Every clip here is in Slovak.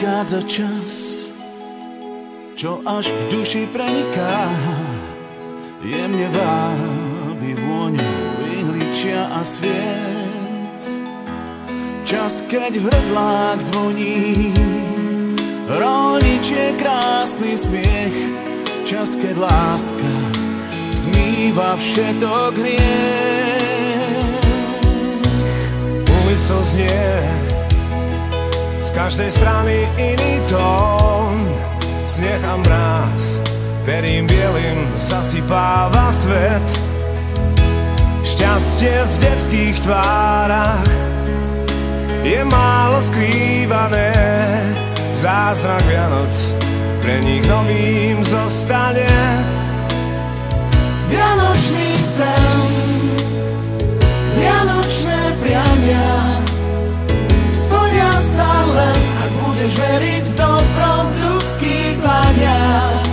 prichádza čas, čo až k duši preniká, jemne vábi vôňou ihličia a sviec. Čas, keď hrdlák zvoní, rolničie krásny smiech. Čas, keď láska zmýva všetok hriech. Ulicou znie z každej strany iný tón, sneh a mráz, perím bielým zasypáva svet. Šťastie v detských tvárach je málo skrývané, zázrak Vianoc pre nich novým zostane. Vianočný sen, vianočné priania splnia sa len, ak budeš veriť v dobrom v ľudských dlaniach.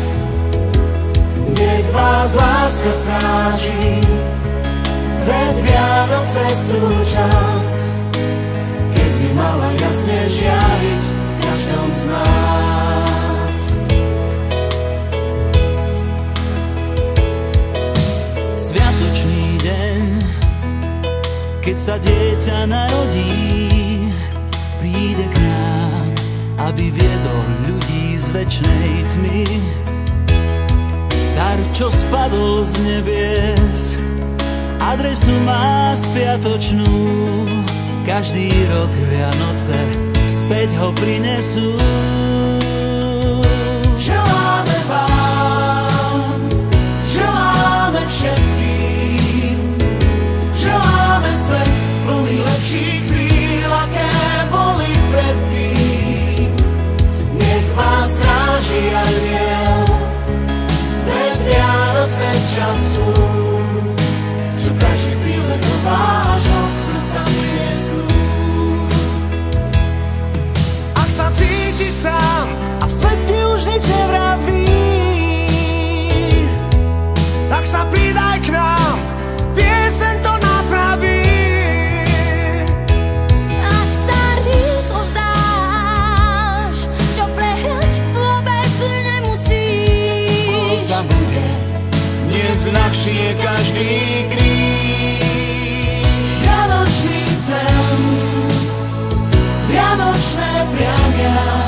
Nech vás láska stráži, veď Vianoce sú čas, keď by mala jasne žiariť v každom z nás. Sviatočný deň, keď sa dieťa narodí, príde k nám, aby viedol ľudí z večnej tmy. Dar, čo spadol z nebies, adresu má spiatočnú. Každý rok Vianoce späť ho prinesú. Želáme vám, želáme všetkým, želáme svet plný lepších chvíľ, aké boli predtým. Nech vás stráži anjel, veď Vianoce času, čo krajšie chvíle do vášho srdca prinesú. Ak sa cíti sám A v svet ti už nič nevraví, tak sa pridaj k nám, pieseň to napraví. Ak sa rýchlo vzdáš, čo prehrať vôbec nemusíš. zabude, dnes ľahšie každý kríž. Vianočný sen, vianočné priania